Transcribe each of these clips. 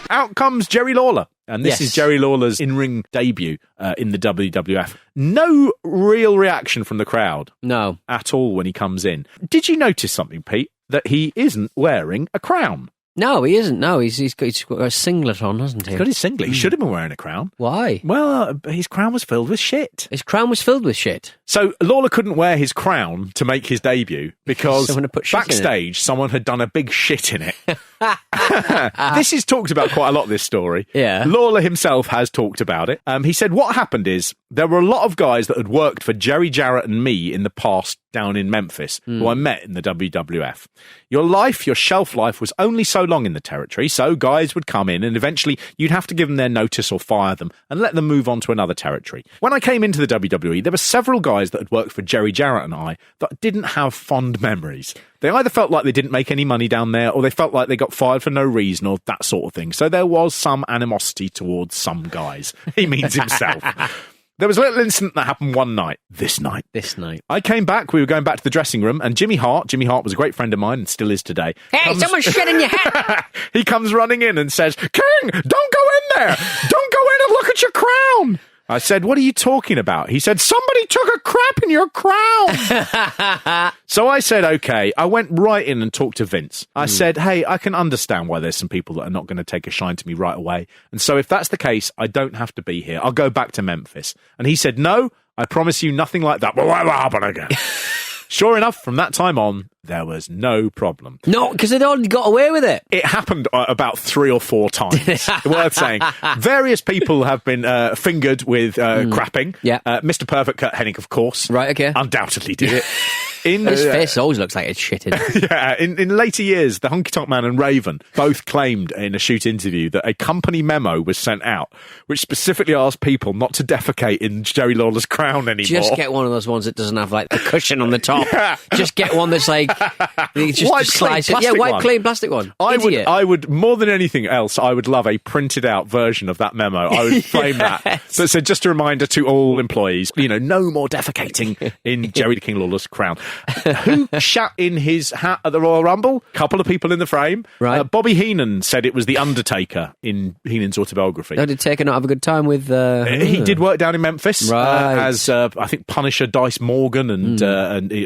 Out comes Jerry Lawler. And this is Jerry Lawler's in-ring debut in the WWF. No real reaction from the crowd. No. At all when he comes in. Did you notice something, Pete? That he isn't wearing a crown. No, he isn't. No, he's got a singlet on, hasn't he? He's got his singlet. He should have been wearing a crown. Why? Well, his crown was filled with shit. His crown was filled with shit. So Lawler couldn't wear his crown to make his debut because backstage someone had done a big shit in it. This is talked about quite a lot, this story. Yeah. Lawler himself has talked about it. He said what happened is there were a lot of guys that had worked for Jerry Jarrett and me in the past down in Memphis, who I met in the WWF. Your shelf life was only so long in the territory, so guys would come in and eventually you'd have to give them their notice or fire them and let them move on to another territory. When I came into the WWE, there were several guys that had worked for Jerry Jarrett and I that didn't have fond memories. They either felt like they didn't make any money down there or they felt like they got fired for no reason or that sort of thing. So there was some animosity towards some guys. He means himself. There was a little incident that happened one night. This night. I came back. We were going back to the dressing room, and Jimmy Hart was a great friend of mine and still is today. Hey, someone's shit in your hat. He comes running in and says, King, don't go in there. Don't go in and look at your crown. I said, what are you talking about? He said, somebody took a crap in your crown. So I said, okay. I went right in and talked to Vince. I said, hey, I can understand why there's some people that are not going to take a shine to me right away. And so if that's the case, I don't have to be here. I'll go back to Memphis. And he said, no, I promise you nothing like that. But what will happen again? Sure enough, from that time on, there was no problem. No, because they'd already got away with it. It happened about 3 or 4 times. Worth saying. Various people have been fingered with crapping. Yeah. Mr. Perfect Kurt Hennig, of course. Right, okay. Undoubtedly did it. His face always looks like it's shitted. Yeah, in later years, the Honky Tonk Man and Raven both claimed in a shoot interview that a company memo was sent out which specifically asked people not to defecate in Jerry Lawler's crown anymore. Just get one of those ones that doesn't have like the cushion on the top. Yeah. Just get one that's like just white slice clean it. Yeah, white clean plastic one. I would more than anything else, I would love a printed out version of that memo. I would frame that. So just a reminder to all employees, no more defecating in Jerry the King Lawler's crown. Who shat in his hat at the Royal Rumble? Couple of people in the frame. Right. Bobby Heenan said it was the Undertaker in Heenan's autobiography. Did Taker not have a good time with... He did work down in Memphis as, I think, Punisher Dice Morgan and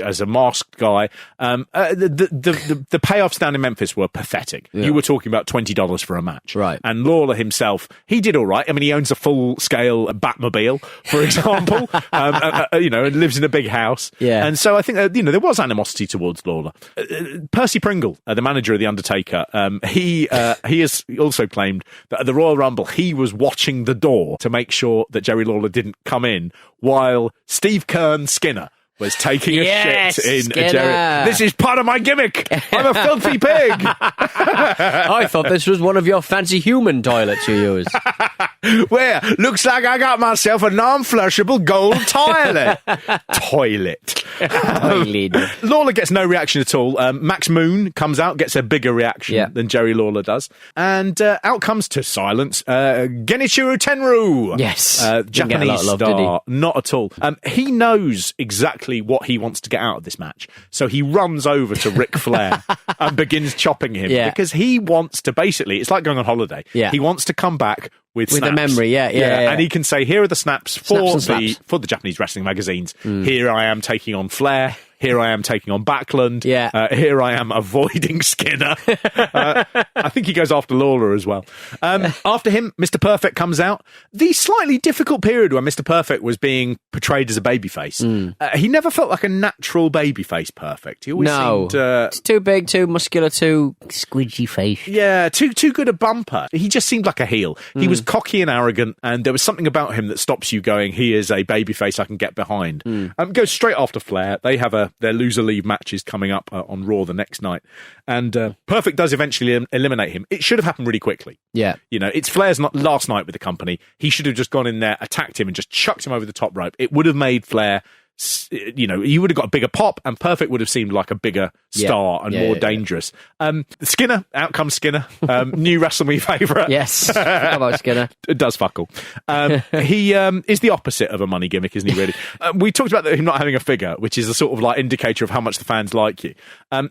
as a masked guy. The payoffs down in Memphis were pathetic. Yeah. You were talking about $20 for a match. Right. And Lawler himself, he did all right. I mean, he owns a full-scale Batmobile, for example, and lives in a big house. Yeah. And so I think, there was animosity towards Lawler. Percy Pringle, the manager of The Undertaker, he has also claimed that at the Royal Rumble, he was watching the door to make sure that Jerry Lawler didn't come in while Steve Kern Skinner was taking a shit in Jerry. This is part of my gimmick. I'm a filthy pig. I thought this was one of your fancy human toilets you use. Where? Looks like I got myself a non-flushable gold toilet. Toilet. Lawler gets no reaction at all. Max Moon comes out, gets a bigger reaction than Jerry Lawler does. And out comes to silence Genichiro Tenryu. Yes. Japanese star. Did he? Not at all. He knows exactly what he wants to get out of this match. So he runs over to Ric Flair and begins chopping him because he wants to basically, it's like going on holiday. Yeah. He wants to come back with snaps. A memory, yeah. And he can say, here are the snaps for the Japanese wrestling magazines. Here I am taking on Flair. Here I am taking on Backlund. Yeah. Here I am avoiding Skinner. I think he goes after Lawler as well. After him, Mr. Perfect comes out. The slightly difficult period where Mr. Perfect was being portrayed as a babyface. He never felt like a natural babyface Perfect. He always seemed... it's too big, too muscular, too squidgy face. Yeah, too good a bumper. He just seemed like a heel. He was cocky and arrogant, and there was something about him that stops you going, he is a babyface I can get behind. Goes straight after Flair. They have their loser leave matches coming up on Raw the next night. And Perfect does eventually eliminate him. It should have happened really quickly. Yeah. It's Flair's last night with the company. He should have just gone in there, attacked him, and just chucked him over the top rope. It would have made Flair you would have got a bigger pop, and Perfect would have seemed like a bigger star and more dangerous. Skinner, out comes Skinner, new WrestleMania favourite. Yes, how about Skinner? It does fuck all. He is the opposite of a money gimmick, isn't he, really? We talked about him not having a figure, which is a sort of like indicator of how much the fans like you.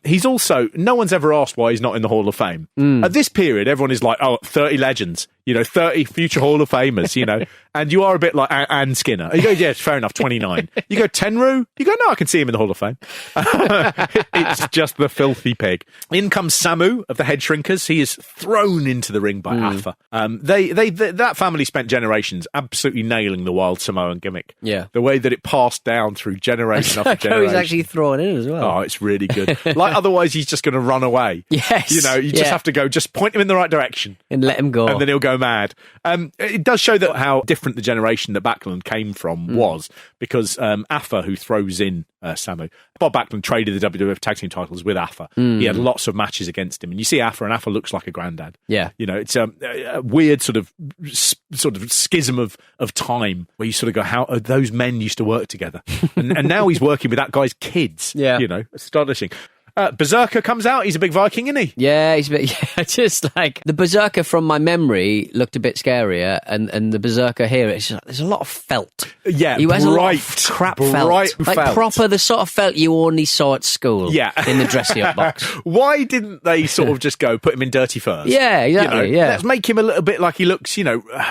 He's also, no one's ever asked why he's not in the Hall of Fame. At this period, everyone is like, 30 legends, 30 future Hall of Famers, and you are a bit like Ann Skinner. You go, yeah, fair enough, 29. You go, Tenru? You go, no, I can see him in the Hall of Fame. It's just the filthy pig. In comes Samu of the Head Shrinkers. He is thrown into the ring by Afa. That family spent generations absolutely nailing the wild Samoan gimmick. Yeah. The way that it passed down through generation after generation. He's actually thrown in as well. Oh, it's really good. Like, otherwise he's just going to run away. Yes. You just have to go, just point him in the right direction. And let him go. And then he'll go mad. It does show that how different the generation that Backlund came from was, because Afa, who throws in Samu, Bob Backlund traded the WWF Tag Team titles with Afa. He had lots of matches against him, and you see Afa, and Afa looks like a granddad. Yeah, it's a weird sort of schism of time where you sort of go, how those men used to work together, and now he's working with that guy's kids. Yeah, astonishing. Berserker comes out. He's a big Viking, isn't he? Yeah, he's a bit. Yeah, just like the Berserker from my memory looked a bit scarier, and the Berserker here, it's just, there's a lot of felt. Yeah, he wears a lot of crap felt, like proper the sort of felt you only saw at school. Yeah, in the dressy up box. Why didn't they sort of just go put him in dirty furs? Yeah, exactly. Yeah, let's make him a little bit like he looks.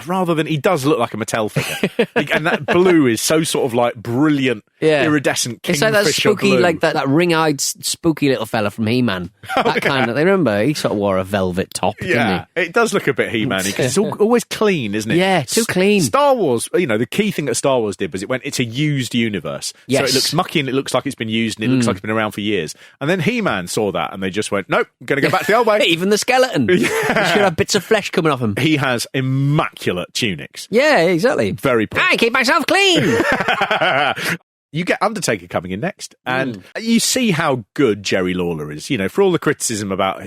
Rather than he does look like a Mattel figure, and that blue is so sort of like brilliant, iridescent. It's like that spooky, blue. like that ring-eyed spooky little fella from He-Man. That kind of. Remember, he sort of wore a velvet top, didn't he? It does look a bit He-Man-y because it's always clean, isn't it? Yeah, too clean. Star Wars, the key thing that Star Wars did was it's a used universe. Yes. So it looks mucky and it looks like it's been used and it looks like it's been around for years. And then He-Man saw that and they just went, nope, I'm going to go back to the old way. Even the skeleton. You should have bits of flesh coming off him. He has immaculate tunics. Yeah, exactly. Very pretty. I keep myself clean. You get Undertaker coming in next, and you see how good Jerry Lawler is. For all the criticism about,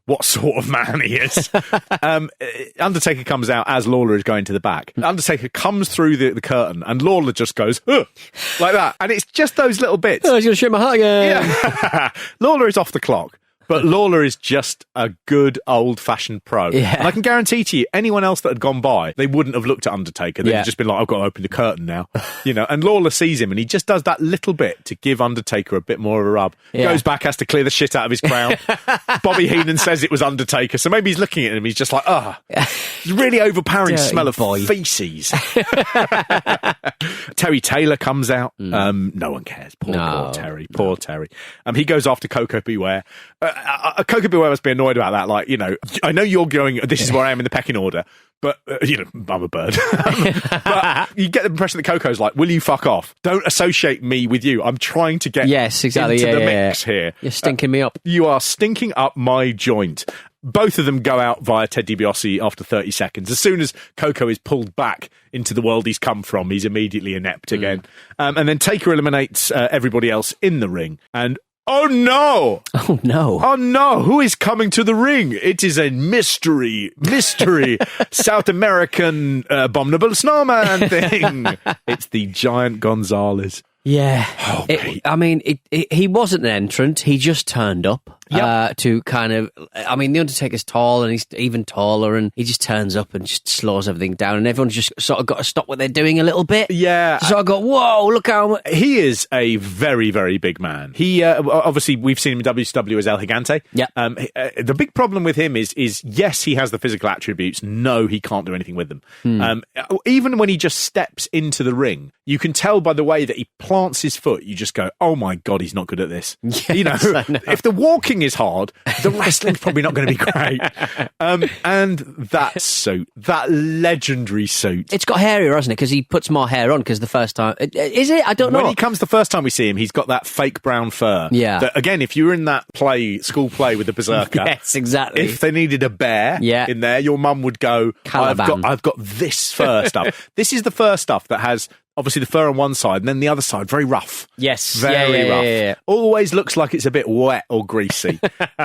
what sort of man he is. Undertaker comes out as Lawler is going to the back. Undertaker comes through the curtain, and Lawler just goes, ugh, like that. And it's just those little bits. Oh, he's going to shoot my heart again. Yeah. Lawler is off the clock. But Lawler is just a good old-fashioned pro. Yeah. And I can guarantee to you, anyone else that had gone by, they wouldn't have looked at Undertaker. They'd have just been like, I've got to open the curtain now. And Lawler sees him, and he just does that little bit to give Undertaker a bit more of a rub. Yeah. Goes back, has to clear the shit out of his crown. Bobby Heenan says it was Undertaker, so maybe he's looking at him, he's just like, it's really overpowering Dirty smell of boy. Feces. Terry Taylor comes out. No one cares. Poor Terry. Poor Terry. He goes after Coco Beware. Coco Beware must be annoyed about that. Like, I know you're going, this is where I am in the pecking order, but, I'm a bird. But you get the impression that Coco's like, will you fuck off? Don't associate me with you. I'm trying to get into the mix here. You're stinking me up. You are stinking up my joint. Both of them go out via Ted DiBiase after 30 seconds. As soon as Coco is pulled back into the world he's come from, he's immediately inept again. And then Taker eliminates everybody else in the ring. And oh no! Oh no! Oh no! Who is coming to the ring? It is a mystery South American abominable snowman thing. It's the giant Gonzalez. Yeah. Oh, he wasn't an entrant. He just turned up to kind of... the Undertaker's tall and he's even taller and he just turns up and just slows everything down and everyone's just sort of got to stop what they're doing a little bit. Yeah. So I got, whoa, look how much... He is a very, very big man. He, obviously, we've seen him in WCW as El Gigante. Yeah. The big problem with him is yes, he has the physical attributes. No, he can't do anything with them. Even when he just steps into the ring, you can tell by the way that he plants his foot, you just go, oh my God, he's not good at this. Yes, if the walking is hard, the wrestling's probably not going to be great. And that suit, that legendary suit. It's got hairier, hasn't it? Because he puts more hair on because the first time... Is it? I don't know. When he comes the first time we see him, he's got that fake brown fur. Yeah. That, again, if you were in that school play with the Berserker... Yes, exactly. If they needed a bear in there, your mum would go, I've got this fur stuff. This is the fur stuff that has... obviously the fur on one side, and then the other side, very rough. Yes. Very rough. Yeah. Always looks like it's a bit wet or greasy.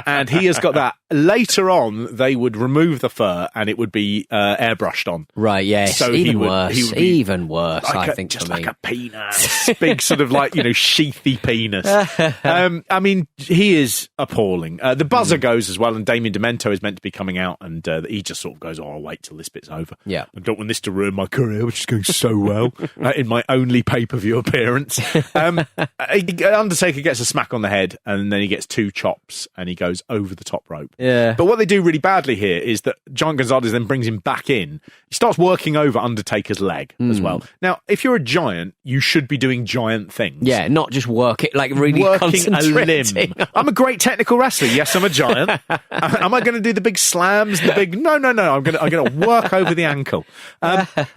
And he has got that. Later on, they would remove the fur and it would be airbrushed on. Right, yes. So even worse. He would even worse, like I think, just for me. like a penis. Big sort of like, sheathy penis. I mean, he is appalling. The buzzer goes as well, and Damien Demento is meant to be coming out, and he just sort of goes, I'll wait till this bit's over. Yeah. I don't want this to ruin my career, which is going so well in my only pay-per-view appearance. Undertaker gets a smack on the head, and then he gets 2 chops, and he goes over the top rope. Yeah. But what they do really badly here is that Giant Gonzalez then brings him back in. He starts working over Undertaker's leg as well. Now, if you're a giant, you should be doing giant things. Yeah, not just work it, like really working a limb. concentrating. I'm a great technical wrestler. Yes, I'm a giant. Am I going to do the big slams? The big no. I'm going to work over the ankle.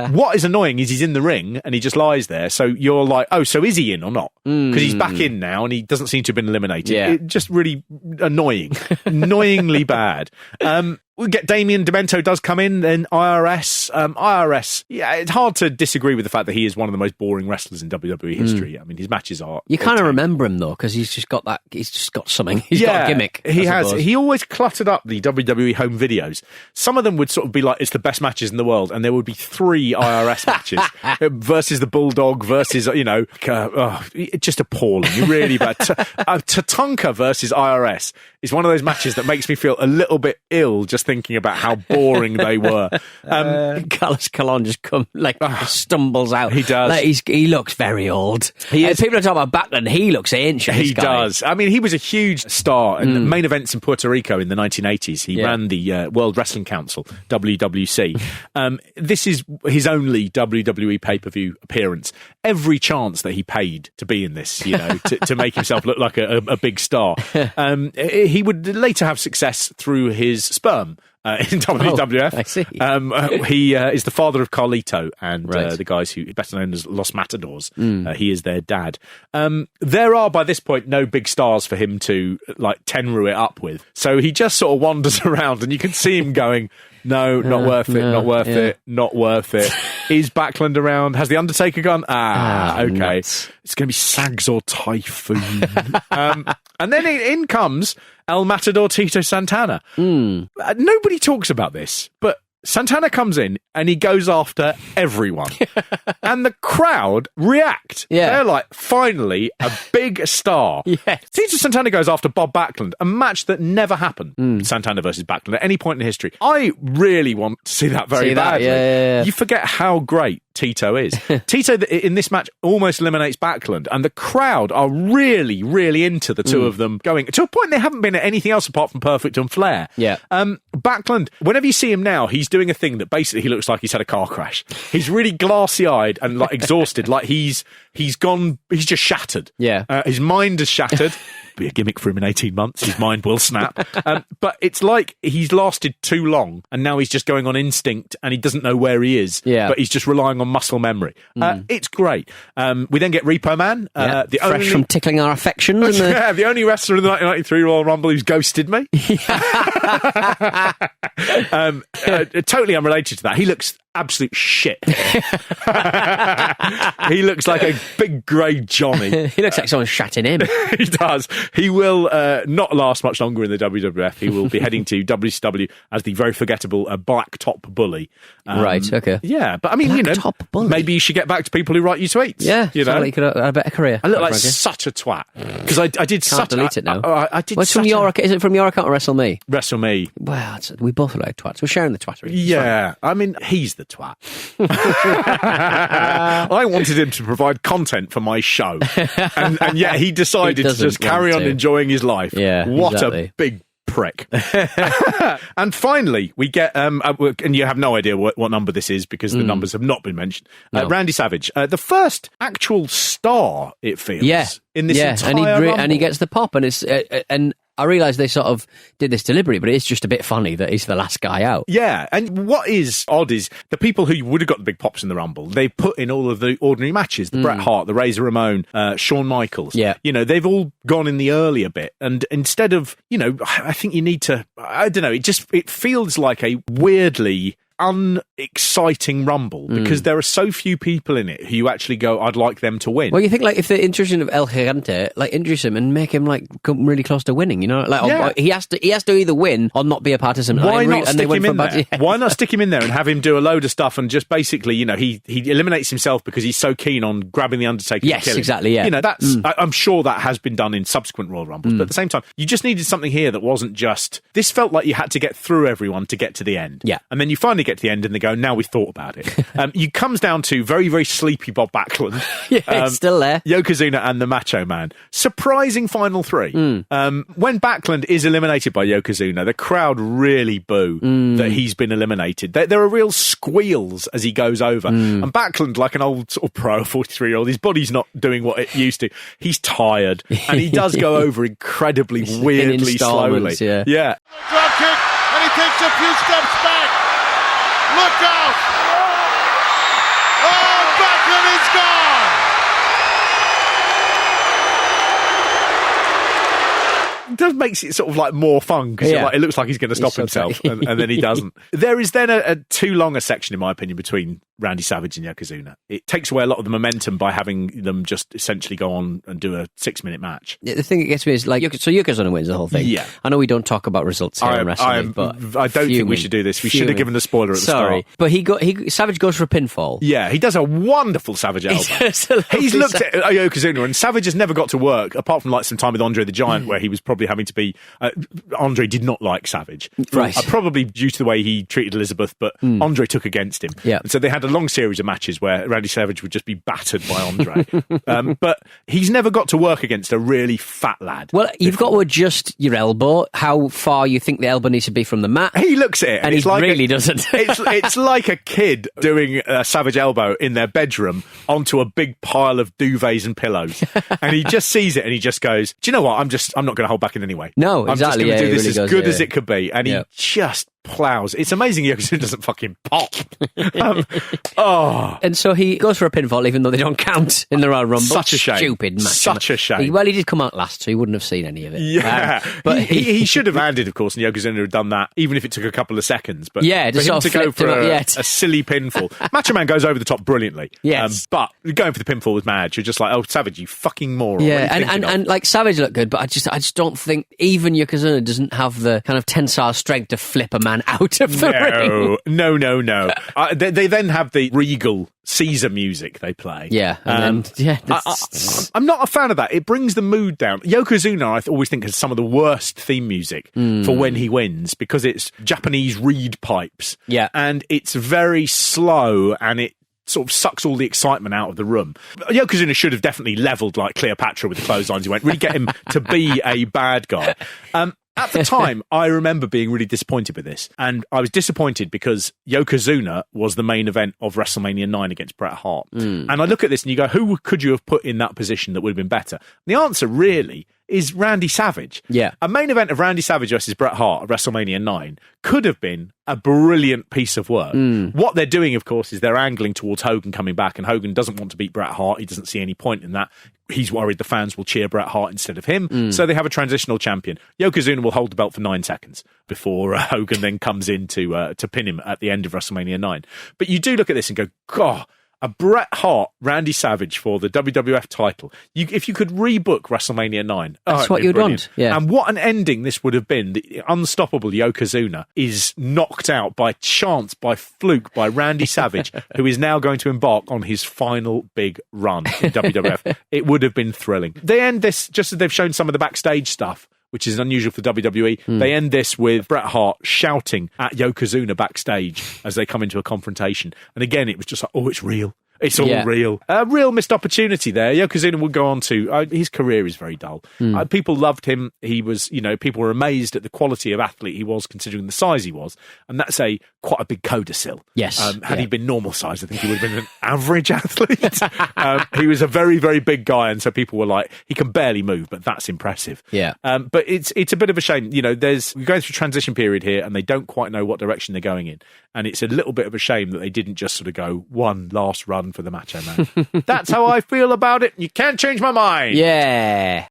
What is annoying is he's in the ring and he just lies there. So you're like, oh, so is he in or not? Because he's back in now and he doesn't seem to have been eliminated. Yeah. It just really annoyingly bad. We get Damien Demento does come in, then IRS. IRS, yeah, it's hard to disagree with the fact that he is one of the most boring wrestlers in WWE history. I mean, his matches are... You kind of remember him, though, because he's just got something. He's got a gimmick. He has. suppose. He always cluttered up the WWE home videos. Some of them would sort of be like, it's the best matches in the world, and there would be 3 IRS matches versus the Bulldog versus, just appalling. Really bad. Tatanka versus IRS is one of those matches that makes me feel a little bit ill just thinking about how boring they were. Carlos Colon just stumbles out. He does. Like, he looks very old. People are talking about Backlund. He looks ancient. He does. I mean, he was a huge star in main events in Puerto Rico in the 1980s. He ran the World Wrestling Council, WWC. This is his only WWE pay-per-view appearance. Every chance that he paid to be in this, to make himself look like a big star. He would later have success through his sperm. In WWF. I see. He is the father of Carlito and Right. the guys who are better known as Los Matadors. He is their dad. There are, by this point, no big stars for him to tenru it up with. So he just sort of wanders around and you can see him going, no, not worth it, not worth it, not worth it. Is Backlund around? Has the Undertaker gone? Okay. Nuts. It's going to be Sags or Typhoon. And then in comes El Matador Tito Santana. Nobody talks about this, but Santana comes in and he goes after everyone. And the crowd react. Yeah. They're like, finally, a big star. Yes. Tito Santana goes after Bob Backlund, a match that never happened. Santana versus Backlund at any point in history. I really want to see that very badly. Yeah. You forget how great Tito is. Tito, in this match, almost eliminates Backlund, and the crowd are really, really into the two of them going to a point they haven't been at anything else apart from Perfect and Flair. Yeah. Backlund, whenever you see him now, he's doing a thing that basically he looks like he's had a car crash. He's really glassy-eyed and exhausted, like he's just shattered. Yeah. His mind is shattered. Be a gimmick for him in 18 months. His mind will snap. But it's like he's lasted too long and now he's just going on instinct and he doesn't know where he is. Yeah. But he's just relying on muscle memory. It's great. We then get Repo Man. Fresh from tickling our affections. The only wrestler in the 1993 Royal Rumble who's ghosted me. Totally unrelated to that. He looks absolute shit. He looks like a big grey Johnny. He looks like someone shat in him. He does. He will not last much longer in the WWF. He will be heading to WCW as the very forgettable Black Top Bully. Right, okay. Yeah, but I mean, Black Top Bully. maybe you should get back to people who write you tweets. Yeah, you know, like he could have a better career. I look like such a twat because I did Can't delete it now. I did. Well, it's from your account. Is it from your account or Wrestle Me? Wrestle Me. Well, we both are like twats. We're sharing the twattery. Yeah, I mean, he's the twat. I wanted him to provide content for my show, and yet he decided to just carry on enjoying his life. Yeah, what exactly. a big prick. And finally, we get, and you have no idea what number this is because the numbers have not been mentioned. No. Randy Savage, the first actual star, it feels, in this entire Rumble. And he gets the pop, and it's and I realise they sort of did this deliberately, but it's just a bit funny that he's the last guy out. Yeah, and what is odd is the people who would have got the big pops in the Rumble, they put in all of the ordinary matches, the Bret Hart, the Razor Ramon, Shawn Michaels. Yeah. You know, they've all gone in the earlier bit, and instead of, I think you need to, I don't know, it feels like a weirdly unexciting Rumble because there are so few people in it who you actually go, I'd like them to win. Well, you think like if the introduction of El Gigante, like introduce him and make him like come really close to winning, you know, like he has to either win or not be a participant. Why not stick him in there? Why not stick him in there and have him do a load of stuff and just basically, you know, he eliminates himself because he's so keen on grabbing the Undertaker. Yes, to kill him. exactly. Yeah, you know, that's I'm sure that has been done in subsequent Royal Rumbles, but at the same time, you just needed something here that wasn't just. This felt like you had to get through everyone to get to the end. Yeah, and then you finally get to the end and they go, now we've thought about it. You comes down to very, very sleepy Bob Backlund. It's still there. Yokozuna and the Macho Man. Surprising final three. When Backlund is eliminated by Yokozuna, the crowd really boo that he's been eliminated. There are real squeals as he goes over. And Backlund, like an old sort of pro 43-year-old, his body's not doing what it used to. He's tired. And he does go over incredibly weirdly slowly. Yeah. Drop kick, and he takes a few steps back. Look out! Oh, Backlund is gone! It does makes it sort of like more fun because it looks like he's going to stop himself and then he doesn't. There is then a too long a section, in my opinion, between Randy Savage and Yokozuna. It takes away a lot of the momentum by having them just essentially go on and do a 6-minute match. The thing that gets me is like, so Yokozuna wins the whole thing. Yeah. I know we don't talk about results here in wrestling, but I don't think we should do this. We should have given the spoiler at the start. But Savage goes for a pinfall. Yeah, he does a wonderful Savage elbow. He's looked at Yokozuna, and Savage has never got to work, apart from like some time with Andre the Giant, where he was probably having to be... Andre did not like Savage. Right. Probably due to the way he treated Elizabeth, but Andre took against him. Yeah. And so they had a long series of matches where Randy Savage would just be battered by Andre. But he's never got to work against a really fat lad. Well, you've got to adjust your elbow, how far you think the elbow needs to be from the mat. He looks at it and he like really doesn't. It's like a kid doing a Savage elbow in their bedroom onto a big pile of duvets and pillows. And he just sees it and he just goes, do you know what? I'm not going to hold back in any way. No, exactly. I'm just going to do this really as good as it could be. And he just plows. It's amazing Yokozuna doesn't fucking pop. And so he goes for a pinfall, even though they don't count in the Royal Rumble. Such a shame. Stupid match. Such a shame. He did come out last, so he wouldn't have seen any of it. Yeah. But he should have landed, of course, and Yokozuna had done that, even if it took a couple of seconds. But just for him sort to of go for a silly pinfall. Macho Man goes over the top brilliantly. Yes. But going for the pinfall was mad. You're just like, oh, Savage, you fucking moron. Yeah, and like Savage looked good, but I just don't think even Yokozuna doesn't have the kind of tensile strength to flip a man out of the ring. No. They then have the regal Caesar music they play. Yeah. I'm not a fan of that. It brings the mood down. Yokozuna, I always think, has some of the worst theme music for when he wins because it's Japanese reed pipes. Yeah. And it's very slow and it sort of sucks all the excitement out of the room. Yokozuna should have definitely levelled like Cleopatra with the clotheslines he went. Really get him to be a bad guy. At the time, I remember being really disappointed with this. And I was disappointed because Yokozuna was the main event of WrestleMania 9 against Bret Hart. And I look at this and you go, who could you have put in that position that would have been better? And the answer really is Randy Savage. Yeah. A main event of Randy Savage versus Bret Hart at WrestleMania 9 could have been a brilliant piece of work. What they're doing, of course, is they're angling towards Hogan coming back, and Hogan doesn't want to beat Bret Hart. He doesn't see any point in that. He's worried the fans will cheer Bret Hart instead of him. So they have a transitional champion. Yokozuna will hold the belt for 9 seconds before Hogan then comes in to pin him at the end of WrestleMania 9. But you do look at this and go, God, a Bret Hart, Randy Savage for the WWF title. If you could rebook WrestleMania 9. That's what you'd want. Yeah. And what an ending this would have been. The unstoppable Yokozuna is knocked out by chance, by fluke, by Randy Savage, who is now going to embark on his final big run in WWF. It would have been thrilling. They end this, just as they've shown some of the backstage stuff, which is unusual for WWE. They end this with Bret Hart shouting at Yokozuna backstage as they come into a confrontation. And again, it was just like, oh, it's real. It's all real. A real missed opportunity there. Yokozuna will go on to... his career is very dull. People loved him. He was, people were amazed at the quality of athlete he was, considering the size he was. And that's quite a big codicil. Yes. Had he been normal size, I think he would have been an average athlete. He was a very, very big guy, and so people were like, he can barely move, but that's impressive. Yeah. But it's a bit of a shame. We're going through a transition period here, and they don't quite know what direction they're going in. And it's a little bit of a shame that they didn't just sort of go one last run for the Macho Man. That's how I feel about it. You can't change my mind. Yeah.